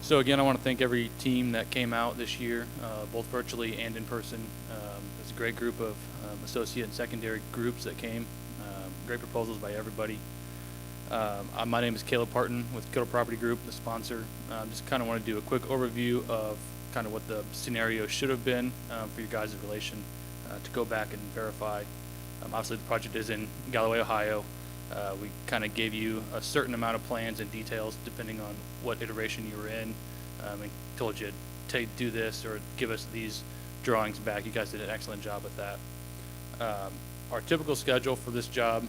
So again, I want to thank every team that came out this year, both virtually and in person. It's a great group of associate and secondary groups that came. Great proposals by everybody. My name is Caleb Parton with Kittle Property Group, the sponsor. Just kind of want to do a quick overview of kind of what the scenario should have been for your guys' relation to go back and verify. Obviously, the project is in Galloway, Ohio. We kind of gave you a certain amount of plans and details depending on what iteration you were in, and told you to do this or give us these drawings back. You guys did an excellent job with that. Our typical schedule for this job,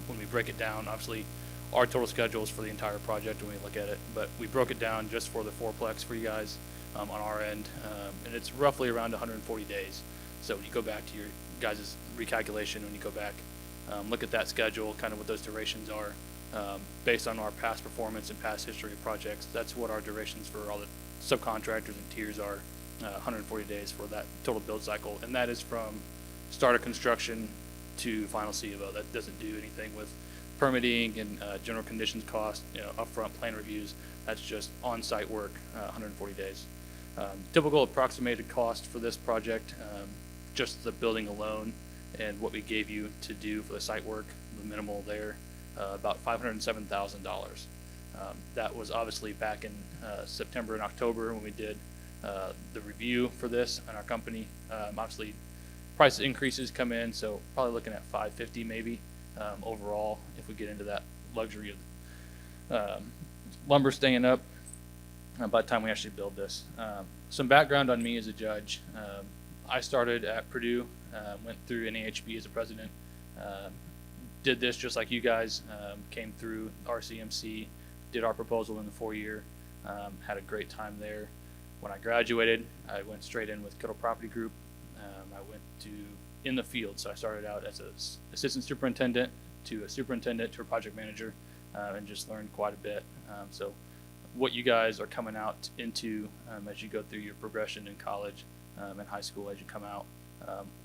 when we break it down, obviously our total schedule is for the entire project when we look at it, but we broke it down just for the fourplex for you guys on our end, and it's roughly around 140 days. So when you go back to your guys' recalculation, when you go back, look at that schedule, kind of what those durations are, based on our past performance and past history of projects. That's what our durations for all the subcontractors and tiers are, 140 days for that total build cycle. And that is from start of construction to final CFO. That doesn't do anything with permitting and general conditions cost, upfront plan reviews. That's just on-site work, 140 days. Typical approximated cost for this project, just the building alone and what we gave you to do for the site work, the minimal there, about $507,000. That was obviously back in September and October when we did the review for this in our company. Obviously, price increases come in, so probably looking at $550 maybe overall if we get into that luxury of lumber staying up by the time we actually build this. Some background on me as a judge. I started at Purdue, went through NAHB as a president, did this just like you guys, came through RCMC, did our proposal in the 4-year, had a great time there. When I graduated, I went straight in with Kittle Property Group. I went to in the field, so I started out as an assistant superintendent to a superintendent to a project manager, and just learned quite a bit. So what you guys are coming out into as you go through your progression in college and high school as you come out,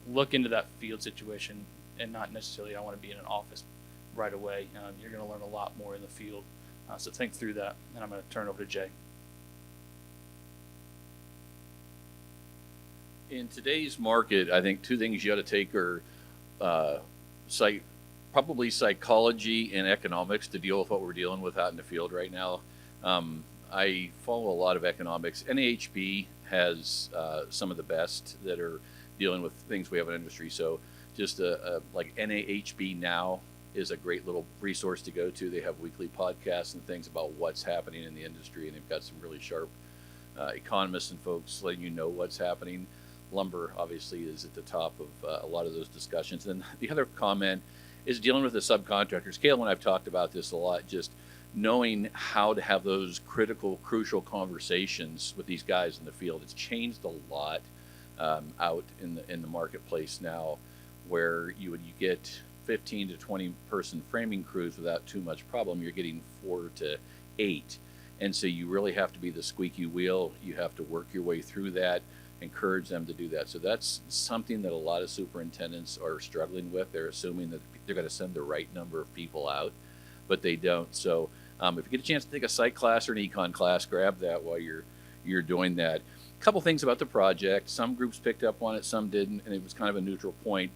look into that field situation and not necessarily I want to be in an office right away. You're going to learn a lot more in the field. So think through that, and I'm going to turn it over to Jay. In today's market, I think two things you got to take are probably psychology and economics to deal with what we're dealing with out in the field right now. I follow a lot of economics. NAHB has some of the best that are dealing with things we have in industry. So just like NAHB Now is a great little resource to go to. They have weekly podcasts and things about what's happening in the industry, and they've got some really sharp economists and folks letting you know what's happening. Lumber obviously is at the top of a lot of those discussions. And the other comment is dealing with the subcontractors. Caleb and I've talked about this a lot, just knowing how to have those critical, crucial conversations with these guys in the field. It's changed a lot out in the marketplace now, where you get 15 to 20 person framing crews without too much problem. You're getting 4 to 8. And so you really have to be the squeaky wheel. You have to work your way through that, encourage them to do that. So that's something that a lot of superintendents are struggling with. They're assuming that they're going to send the right number of people out, but they don't. So if you get a chance to take a psych class or an econ class, grab that while you're doing that. A couple things about the project. Some groups picked up on it, some didn't, and it was kind of a neutral point.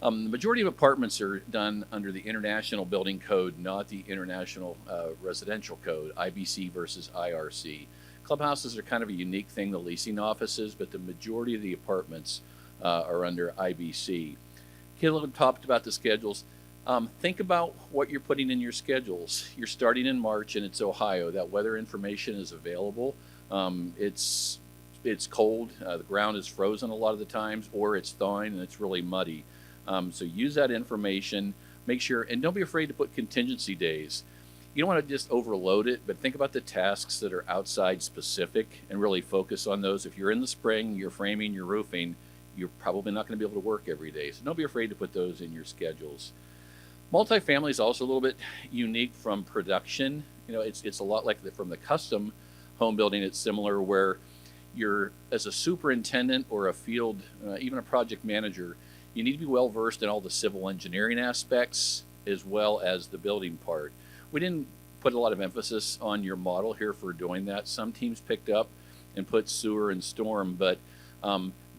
The majority of apartments are done under the International Building Code, not the International Residential Code, IBC versus IRC. Clubhouses are kind of a unique thing, the leasing offices, but the majority of the apartments are under IBC. Caleb talked about the schedules. Think about what you're putting in your schedules. You're starting in March and it's Ohio. That weather information is available. It's cold, the ground is frozen a lot of the times, or it's thawing and it's really muddy. So use that information, make sure, and don't be afraid to put contingency days. You don't want to just overload it, but think about the tasks that are outside specific and really focus on those. If you're in the spring, you're framing, you're roofing, you're probably not going to be able to work every day. So don't be afraid to put those in your schedules. Multifamily is also a little bit unique from production. It's a lot like from the custom home building. It's similar where you're, as a superintendent or a field, even a project manager, you need to be well versed in all the civil engineering aspects as well as the building part. We didn't put a lot of emphasis on your model here for doing that. Some teams picked up and put sewer and storm, but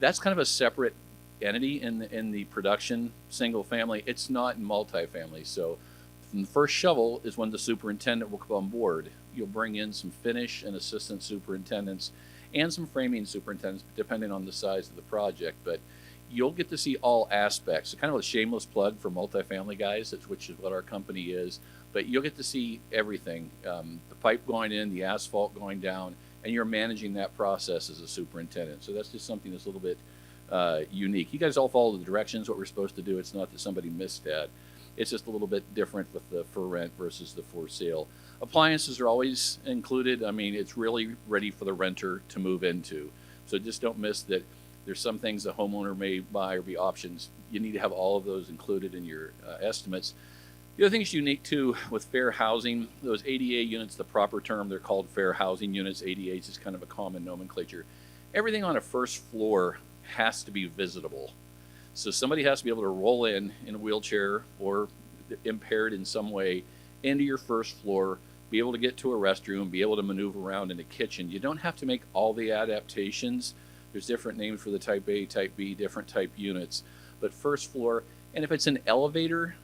that's kind of a separate entity in the production single family. It's not in multifamily. So from the first shovel is when the superintendent will come on board. You'll bring in some finish and assistant superintendents and some framing superintendents, depending on the size of the project. But you'll get to see all aspects. So kind of a shameless plug for multifamily guys, which is what our company is. But you'll get to see everything, the pipe going in, the asphalt going down, and you're managing that process as a superintendent. So that's just something that's a little bit unique. You guys all follow the directions, what we're supposed to do. It's not that somebody missed that. It's just a little bit different with the for rent versus the for sale. Appliances are always included. I mean, it's really ready for the renter to move into. So just don't miss that. There's some things the homeowner may buy or be options. You need to have all of those included in your estimates. The other thing that's unique too with fair housing, those ADA units, the proper term, they're called fair housing units. ADAs is kind of a common nomenclature. Everything on a first floor has to be visitable. So somebody has to be able to roll in a wheelchair or impaired in some way into your first floor, be able to get to a restroom, be able to maneuver around in a kitchen. You don't have to make all the adaptations. There's different names for the type A, type B, different type units. But first floor, and if it's an elevator,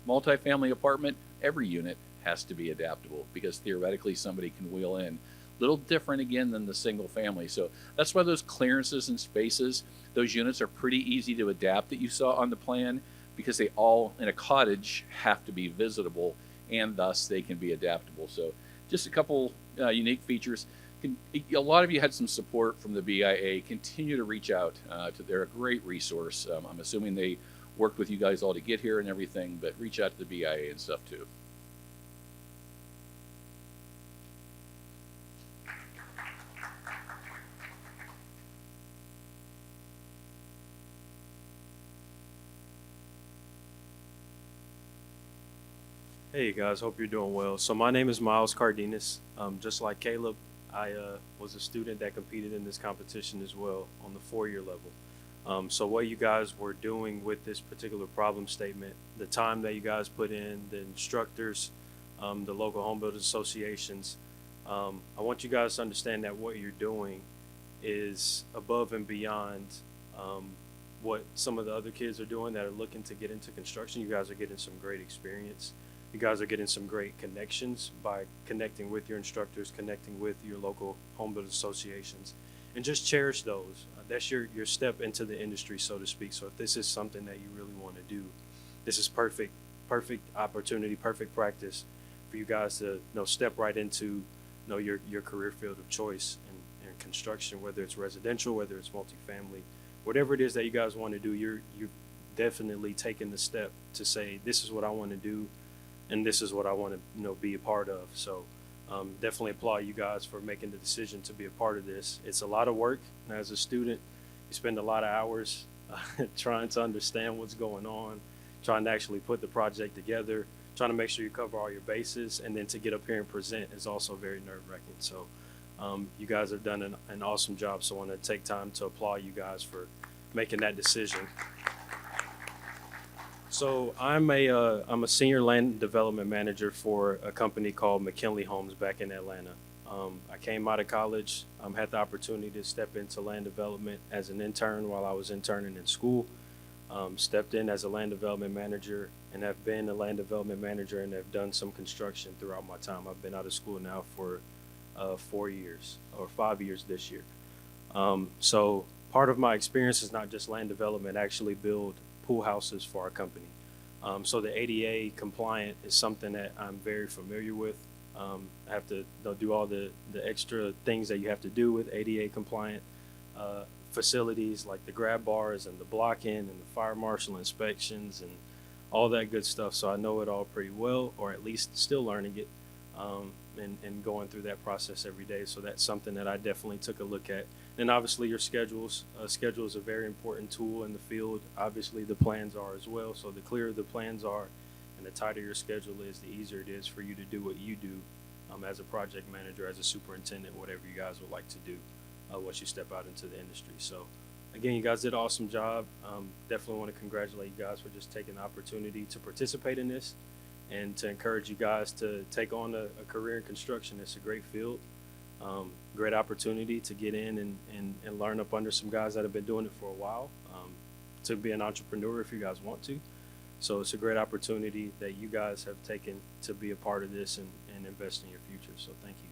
multifamily apartment, every unit has to be adaptable because theoretically somebody can wheel in. Little different again than the single family. So that's why those clearances and spaces, those units are pretty easy to adapt that you saw on the plan because they all in a cottage have to be visitable and thus they can be adaptable. So just a couple unique features. A lot of you had some support from the BIA. Continue to reach out. They're a great resource. I'm assuming they worked with you guys all to get here and everything, but reach out to the BIA and stuff too. Hey guys, hope you're doing well. So my name is Miles Cardenas. Just like Caleb, I was a student that competed in this competition as well on the 4-year level. So what you guys were doing with this particular problem statement, the time that you guys put in, the instructors, the local home builders associations, I want you guys to understand that what you're doing is above and beyond what some of the other kids are doing that are looking to get into construction. You guys are getting some great experience. You guys are getting some great connections by connecting with your instructors, connecting with your local home builders associations, and just cherish those. That's your step into the industry, so to speak. So if this is something that you really want to do, this is perfect opportunity, perfect practice for you guys to step right into your career field of choice in construction, whether it's residential, whether it's multifamily, whatever it is that you guys want to do. You're definitely taking the step to say, this is what I want to do, and this is what I want to be a part of. So definitely applaud you guys for making the decision to be a part of this. It's a lot of work. And as a student, you spend a lot of hours trying to understand what's going on, trying to actually put the project together, trying to make sure you cover all your bases, and then to get up here and present is also very nerve-wracking. So you guys have done an awesome job. So I want to take time to applaud you guys for making that decision. So I'm a senior land development manager for a company called McKinley Homes back in Atlanta. I came out of college, had the opportunity to step into land development as an intern while I was interning in school. Stepped in as a land development manager and have been a land development manager and have done some construction throughout my time. I've been out of school now for 4 years, or 5 years this year. So part of my experience is not just land development, actually build pool houses for our company. So the ADA compliant is something that I'm very familiar with. I have to do all the extra things that you have to do with ADA compliant facilities, like the grab bars and the block-in and the fire marshal inspections and all that good stuff. So I know it all pretty well, or at least still learning it and going through that process every day. So that's something that I definitely took a look at. And obviously your schedules. Schedule is a very important tool in the field. Obviously the plans are as well. So the clearer the plans are and the tighter your schedule is, the easier it is for you to do what you do as a project manager, as a superintendent, whatever you guys would like to do once you step out into the industry. So again, you guys did an awesome job. Definitely want to congratulate you guys for just taking the opportunity to participate in this and to encourage you guys to take on a career in construction. It's a great field, great opportunity to get in and learn up under some guys that have been doing it for a while, to be an entrepreneur if you guys want to. So it's a great opportunity that you guys have taken to be a part of this and invest in your future. So thank you.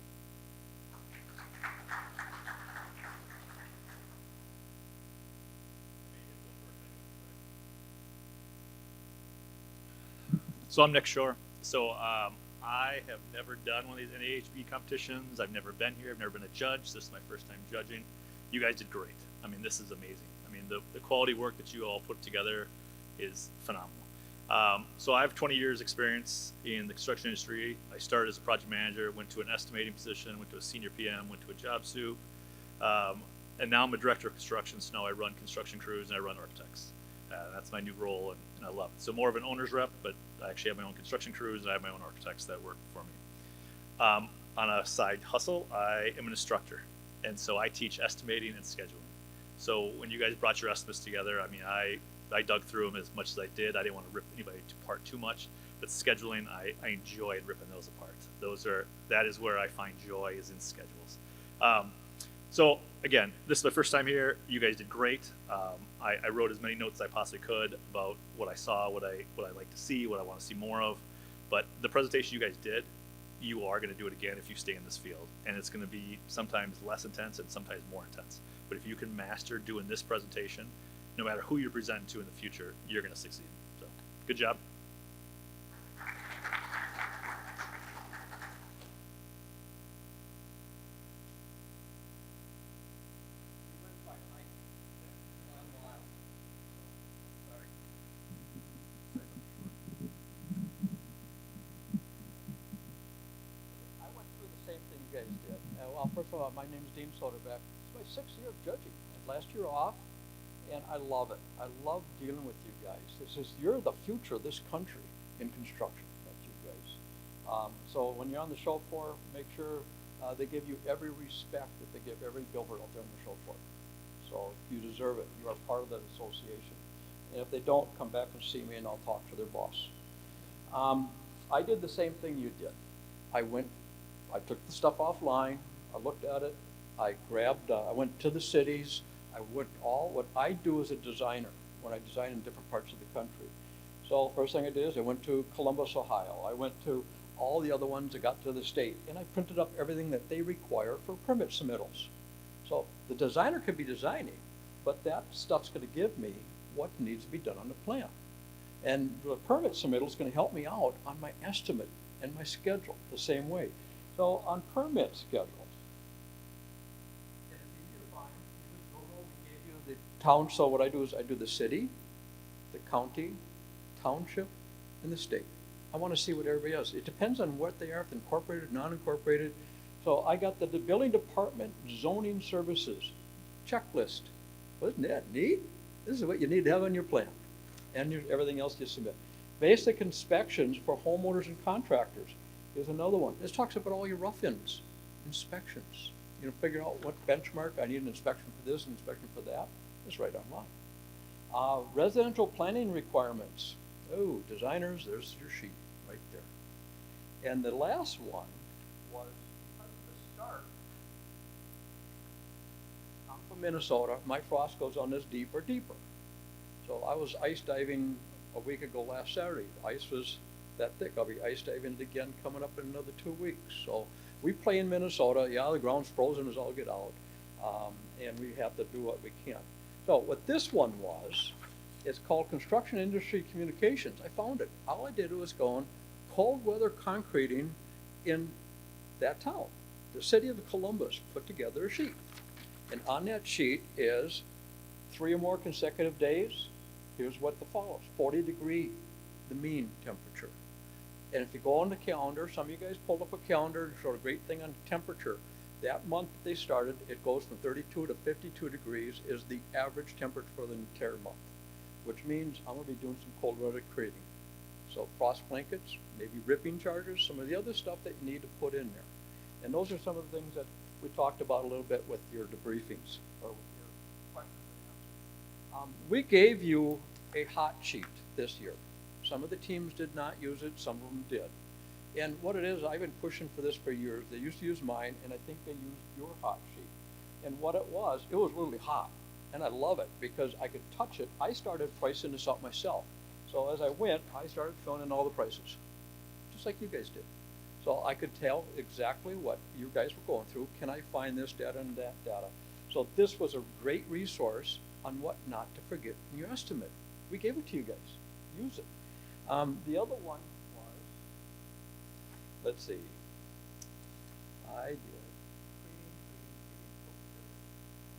So I'm Nick Shore. So I have never done one of these NAHB competitions. I've never been here. I've never been a judge. This is my first time judging. You guys did great. I mean, this is amazing. I mean, the quality work that you all put together is phenomenal. So I have 20 years experience in the construction industry. I started as a project manager, went to an estimating position, went to a senior PM, went to a job soup, and now I'm a director of construction. So now I run construction crews and I run architects. That's my new role, and I love it. So more of an owner's rep, but I actually have my own construction crews and I have my own architects that work for me. On a side hustle, I am an instructor, and so I teach estimating and scheduling. So when you guys brought your estimates together, I mean, I dug through them as much as I did. I didn't want to rip anybody apart too much, but scheduling, I enjoyed ripping those apart. That is where I find joy, is in schedules. So again, this is my first time here. You guys did great. I wrote as many notes as I possibly could about what I saw, what I like to see, what I want to see more of. But the presentation you guys did, you are going to do it again if you stay in this field, and it's going to be sometimes less intense and sometimes more intense. But if you can master doing this presentation, no matter who you're presenting to in the future, you're going to succeed. So, good job. Well, first of all, my name is Dean Soderbeck. It's my 6th year of judging. Last year off, and I love it. I love dealing with you guys. You're the future of this country in construction, not you guys. So when you're on the show floor, make sure they give you every respect that they give every builder out there on the show floor. So you deserve it. You are part of that association. And if they don't, come back and see me and I'll talk to their boss. I did the same thing you did. I took the stuff offline. I looked at it. I went to the cities. What I do as a designer when I design in different parts of the country. So first thing I did is I went to Columbus, Ohio. I went to all the other ones that got to the state, and I printed up everything that they require for permit submittals. So the designer could be designing, but that stuff's going to give me what needs to be done on the plan. And the permit submittal is going to help me out on my estimate and my schedule the same way. So on permit schedules, and it's easy to find. You just go over, we gave you the town. So what I do is I do the city, the county, township, and the state. I want to see what everybody else. It depends on what they are, if incorporated, non-incorporated. So I got the building department zoning services checklist. Wasn't that neat? This is what you need to have on your plan, and everything else you submit. Basic inspections for homeowners and contractors. Here's another one. This talks about all your rough-ins, inspections. You know, figure out what benchmark, I need an inspection for this, an inspection for that. It's right online. Residential planning requirements. Oh, designers, there's your sheet right there. And the last one was, because of the start, I'm from Minnesota. My frost goes on this deep or deeper. So I was ice diving a week ago last Saturday. The ice was that thick. I'll be ice diving again coming up in another 2 weeks. So we play in Minnesota. Yeah, the ground's frozen as all get out. And we have to do what we can. So what this one was, it's called Construction Industry Communications. I found it. All I did was go on cold weather concreting in that town. The city of Columbus put together a sheet. And on that sheet is 3 or more consecutive days. Here's what follows. 40 degree, the mean temperature. And if you go on the calendar, some of you guys pulled up a calendar and showed a great thing on temperature. That month that they started, it goes from 32 to 52 degrees is the average temperature for the entire month, which means I'm going to be doing some cold weather creating. So frost blankets, maybe ripping charges, some of the other stuff that you need to put in there. And those are some of the things that we talked about a little bit with your debriefings or with your questions and answers. We gave you a hot sheet this year. Some of the teams did not use it, some of them did. And what it is, I've been pushing for this for years. They used to use mine, and I think they used your hot sheet. And what it was literally hot. And I love it because I could touch it. I started pricing this out myself. So as I went, I started filling in all the prices, just like you guys did. So I could tell exactly what you guys were going through. Can I find this data and that data? So this was a great resource on what not to forget in your estimate. We gave it to you guys. Use it. The other one was, let's see, I did.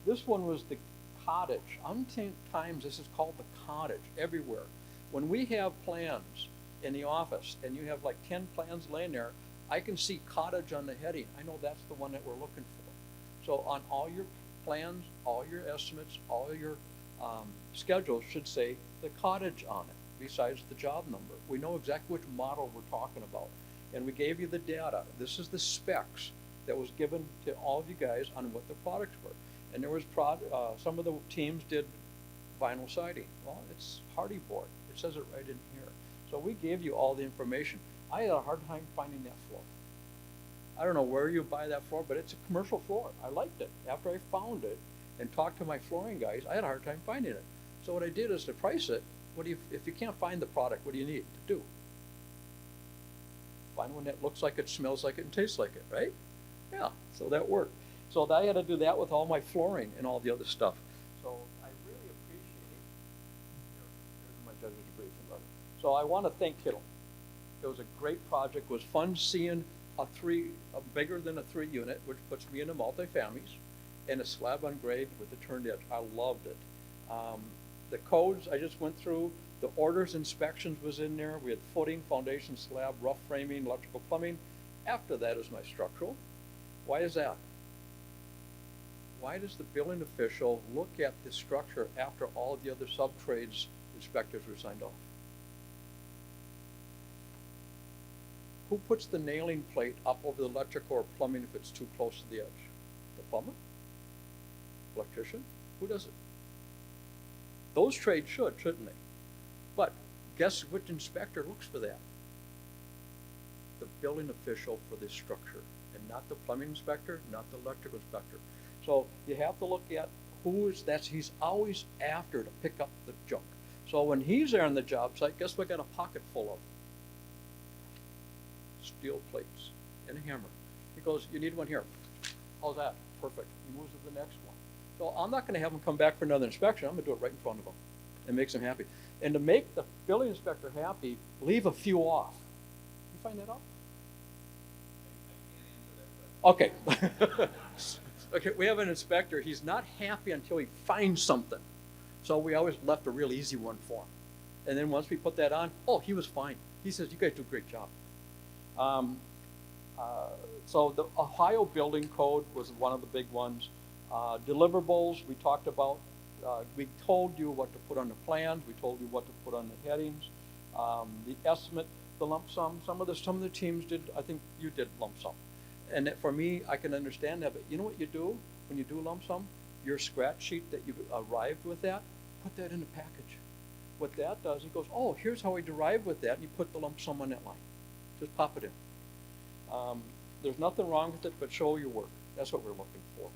This one was the cottage. Sometimes this is called the cottage everywhere. When we have plans in the office and you have like 10 plans laying there, I can see cottage on the heading. I know that's the one that we're looking for. So on all your plans, all your estimates, all your schedules should say the cottage on it, besides the job number. We know exactly which model we're talking about. And we gave you the data. This is the specs that was given to all of you guys on what the products were. And there was some of the teams did vinyl siding. Well, it's hardy board. It says it right in here. So we gave you all the information. I had a hard time finding that floor. I don't know where you buy that floor, but it's a commercial floor. I liked it. After I found it and talked to my flooring guys, I had a hard time finding it. So what I did is to price it. If you can't find the product, what do you need to do? Find one that looks like it, smells like it, and tastes like it, right? Yeah, so that worked. So I had to do that with all my flooring and all the other stuff. So I really appreciate, here's my judge's debriefing letter. So I want to thank Kittle. It was a great project. It was fun seeing a bigger than a 3 unit, which puts me in the multifamilies, and a slab on grade with the turned edge. I loved it. The codes I just went through, the orders inspections was in there. We had footing, foundation, slab, rough framing, electrical, plumbing. After that is my structural. Why is that? Why does the building official look at the structure after all the other sub-trades inspectors were signed off? Who puts the nailing plate up over the electrical or plumbing if it's too close to the edge? The plumber? Electrician? Who does it? Those trades shouldn't they? But guess which inspector looks for that? The building official for this structure, and not the plumbing inspector, not the electrical inspector. So you have to look at he's always after to pick up the junk. So when he's there on the job site, guess what? Got a pocket full of steel plates and a hammer. He goes, you need one here. How's that? Perfect. He moves to the next one. So I'm not going to have him come back for another inspection. I'm going to do it right in front of him. It makes him happy. And to make the building inspector happy, leave a few off. You find that out? Okay. Okay, we have an inspector. He's not happy until he finds something. So we always left a real easy one for him. And then once we put that on, oh, he was fine. He says, you guys do a great job. So the Ohio Building Code was one of the big ones. Deliverables, we talked about. We told you what to put on the plans. We told you what to put on the headings. The estimate, the lump sum. Some of the teams did. I think you did lump sum. And for me, I can understand that. But you know what you do when you do lump sum? Your scratch sheet that you arrived with that, put that in the package. What that does, he goes, oh, here's how I derived with that, and you put the lump sum on that line. Just pop it in. There's nothing wrong with it, but show your work. That's what we're looking for.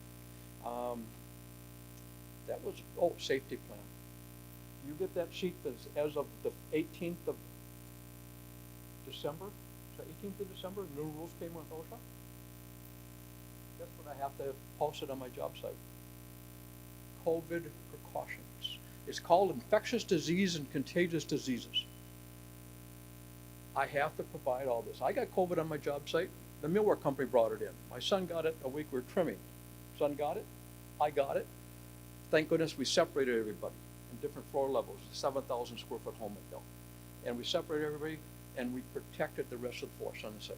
That was, safety plan. You get that sheet that's as of the 18th of December. So 18th of December, new rules came with OSHA. That's what I have to post it on my job site. COVID precautions. It's called infectious disease and contagious diseases. I have to provide all this. I got COVID on my job site. The millwork company brought it in. My son got it a week we were trimming. Son got it. I got it. Thank goodness we separated everybody in different floor levels. 7,000 square foot home we built. And we separated everybody and we protected the rest of the force on the site.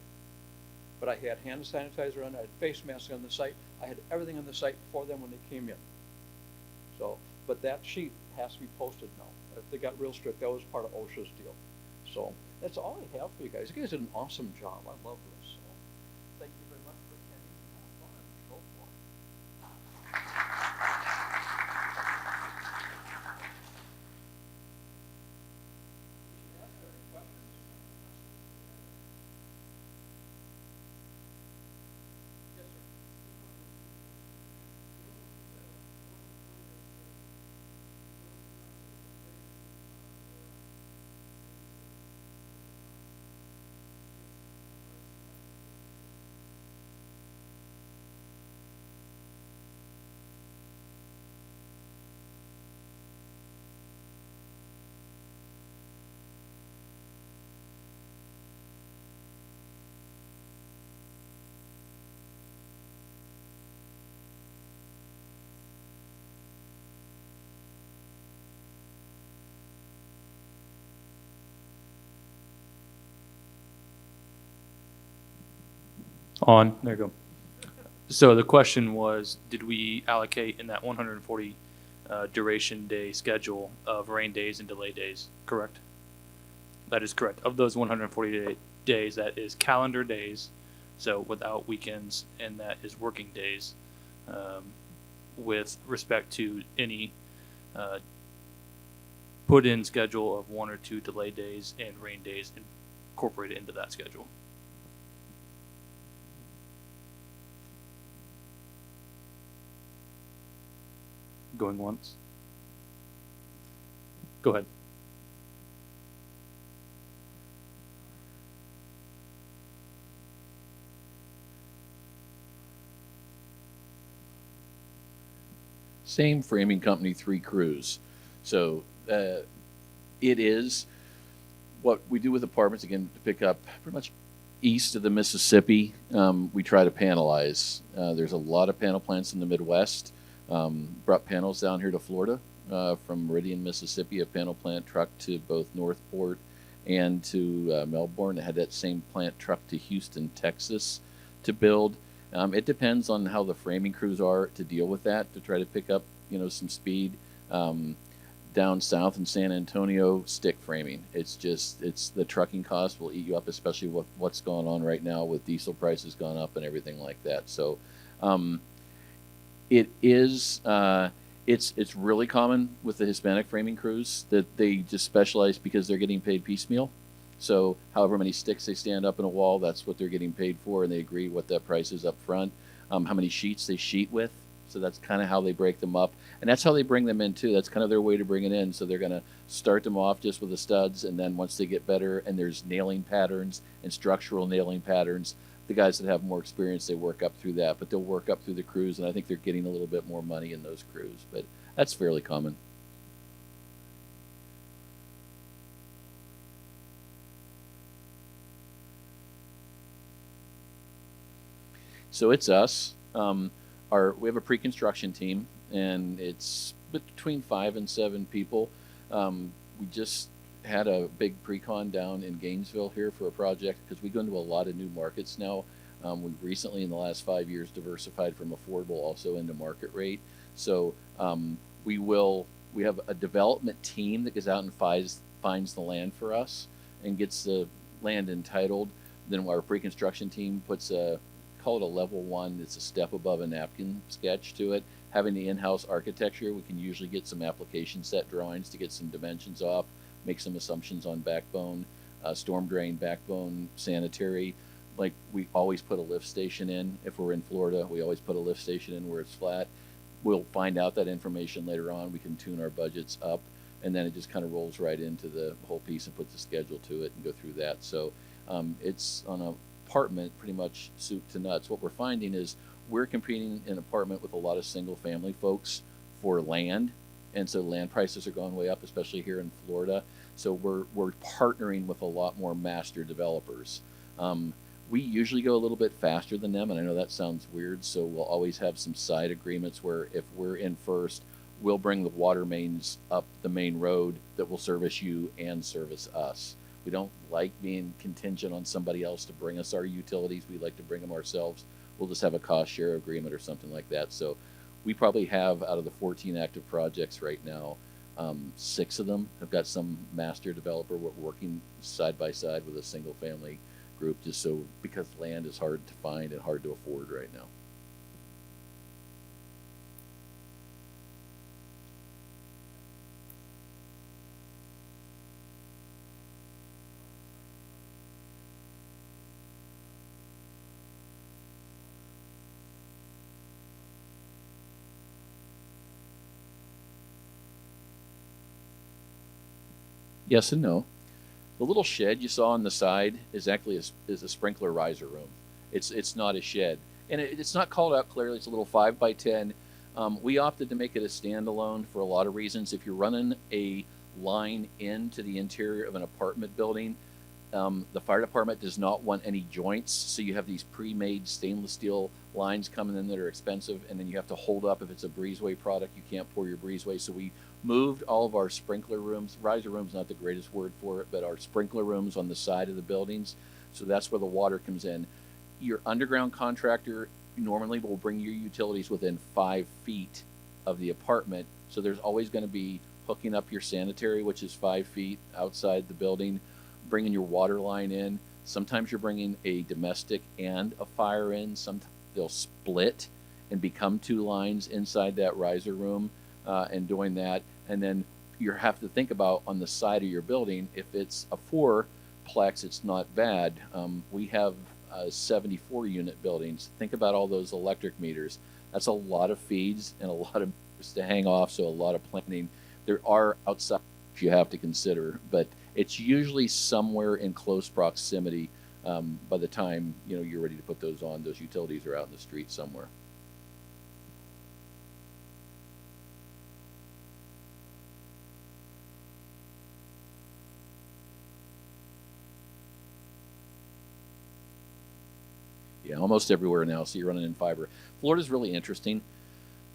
But I had hand sanitizer on, I had face masks on the site. I had everything on the site for them when they came in. So, but that sheet has to be posted now. If they got real strict, that was part of OSHA's deal. So that's all I have for you guys. You guys did an awesome job. I love this. So thank you very much for attending. Have fun and show for it. On, there you go. So the question was, did we allocate in that 140 duration day schedule of rain days and delay days, correct? That is correct. Of those 140 days, that is calendar days, so without weekends, and that is working days, with respect to any put-in schedule of 1 or 2 delay days and rain days incorporated into that schedule. Going once. Go ahead. Same framing company, 3 crews. So it is what we do with apartments, again, to pick up pretty much east of the Mississippi. We try to panelize. There's a lot of panel plants in the Midwest. Brought panels down here to Florida from Meridian, Mississippi, a panel plant truck to both Northport and to Melbourne. It had that same plant truck to Houston, Texas to build. It depends on how the framing crews are to deal with that, to try to pick up, some speed. Down south in San Antonio, stick framing. It's the trucking cost will eat you up, especially with what's going on right now with diesel prices gone up and everything like that. So it is it's really common with the Hispanic framing crews that they just specialize because they're getting paid piecemeal. So however many sticks they stand up in a wall, that's what they're getting paid for, and they agree what that price is up front. How many sheets they sheet with. So that's kind of how they break them up. And that's how they bring them in too. That's kind of their way to bring it in. So they're going to start them off just with the studs, and then once they get better and there's nailing patterns and structural nailing patterns, the guys that have more experience, they work up through that. But they'll work up through the crews, and I think they're getting a little bit more money in those crews. But that's fairly common. So it's us. We have a pre-construction team, and it's between 5 and 7 people. We just had a big pre-con down in Gainesville here for a project because we go into a lot of new markets now. We've recently, in the last 5 years, diversified from affordable also into market rate. So we have a development team that goes out and finds the land for us and gets the land entitled. Then our pre-construction team puts call it a level 1. It's a step above a napkin sketch to it. Having the in-house architecture, we can usually get some application set drawings to get some dimensions off, make some assumptions on backbone, storm drain, backbone, sanitary. Like we always put a lift station in. If we're in Florida, we always put a lift station in where it's flat. We'll find out that information later on. We can tune our budgets up, and then it just kind of rolls right into the whole piece and puts a schedule to it and go through that. So it's on a apartment pretty much soup to nuts. What we're finding is we're competing in an apartment with a lot of single family folks for land, and so land prices are going way up, especially here in Florida. So we're partnering with a lot more master developers. We usually go a little bit faster than them, and I know that sounds weird, so we'll always have some side agreements where if we're in first, we'll bring the water mains up the main road that will service you and service us. We don't like being contingent on somebody else to bring us our utilities. We like to bring them ourselves. We'll just have a cost share agreement or something like that. So we probably have, out of the 14 active projects right now, 6 of them have got some master developer working side by side with a single family group, just so because land is hard to find and hard to afford right now. Yes and no. The little shed you saw on the side is actually is a sprinkler riser room. It's not a shed, and it's not called out clearly. It's a little 5x10. We opted to make it a standalone for a lot of reasons. If you're running a line into the interior of an apartment building, the fire department does not want any joints, so you have these pre-made stainless steel lines coming in that are expensive, and then you have to hold up if it's a breezeway product. You can't pour your breezeway, so we moved all of our sprinkler rooms. Riser room's not the greatest word for it, but our sprinkler rooms on the side of the buildings. So that's where the water comes in. your underground contractor normally will bring your utilities within 5 feet of the apartment. So there's always going to be hooking up your sanitary, which is 5 feet outside the building, bringing your water line in. Sometimes you're bringing a domestic and a fire in. Sometimes they'll split and become 2 lines inside that riser room and doing that. And then you have to think about on the side of your building, if it's a 4-plex, it's not bad. We have 74 unit buildings. Think about all those electric meters. That's a lot of feeds and a lot of meters to hang off, so a lot of planning. There are outside you have to consider, but it's usually somewhere in close proximity by the time you're ready to put those on. Those utilities are out in the street somewhere. Yeah, almost everywhere now, so you're running in fiber. Florida's really interesting.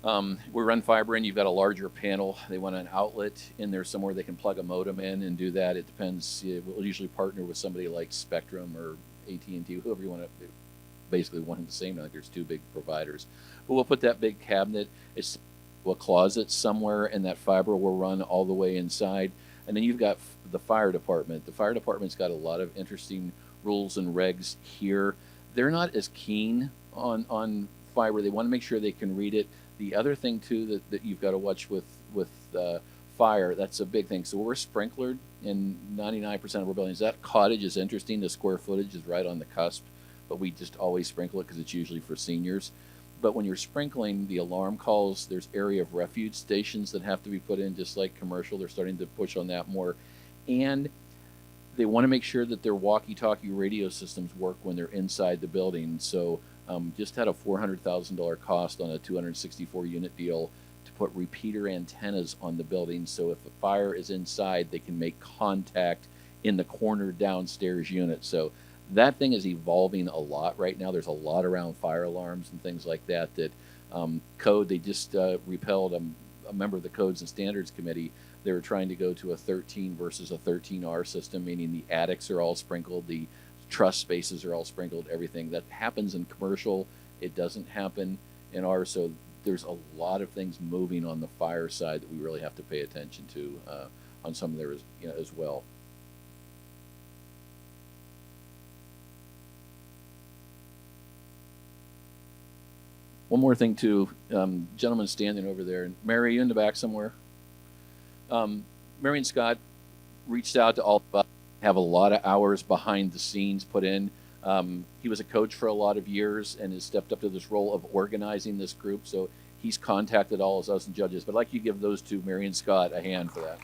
We run fiber in, you've got a larger panel. They want an outlet in there somewhere they can plug a modem in and do that. It depends. We'll usually partner with somebody like Spectrum or AT&T, whoever you want to, basically one and the same. I think there's 2 big providers. But we'll put that big cabinet, it's a closet somewhere, and that fiber will run all the way inside. And then you've got the fire department. The fire department's got a lot of interesting rules and regs here. They're not as keen on fiber. They want to make sure they can read it. The other thing too that you've got to watch with fire, that's a big thing. So we're sprinklered in 99% of our buildings. That cottage is interesting. The square footage is right on the cusp, but we just always sprinkle it because it's usually for seniors. But when you're sprinkling, the alarm calls, there's area of refuge stations that have to be put in, just like commercial. They're starting to push on that more. And they want to make sure that their walkie-talkie radio systems work when they're inside the building. So just had a $400,000 cost on a 264 unit deal to put repeater antennas on the building. So if a fire is inside, they can make contact in the corner downstairs unit. So that thing is evolving a lot right now. There's a lot around fire alarms and things like that code. They just repelled a member of the Codes and Standards Committee. They were trying to go to a 13 versus a 13R system, meaning the attics are all sprinkled, the truss spaces are all sprinkled, everything. That happens in commercial. It doesn't happen in ours. So there's a lot of things moving on the fire side that we really have to pay attention to on some of theirs as well. One more thing too, gentleman standing over there, and Mary, you in the back somewhere? Mary and Scott reached out to all of us, have a lot of hours behind the scenes put in. He was a coach for a lot of years and has stepped up to this role of organizing this group. So he's contacted all of us and judges. But I'd like you to give those two, Mary and Scott, a hand for that.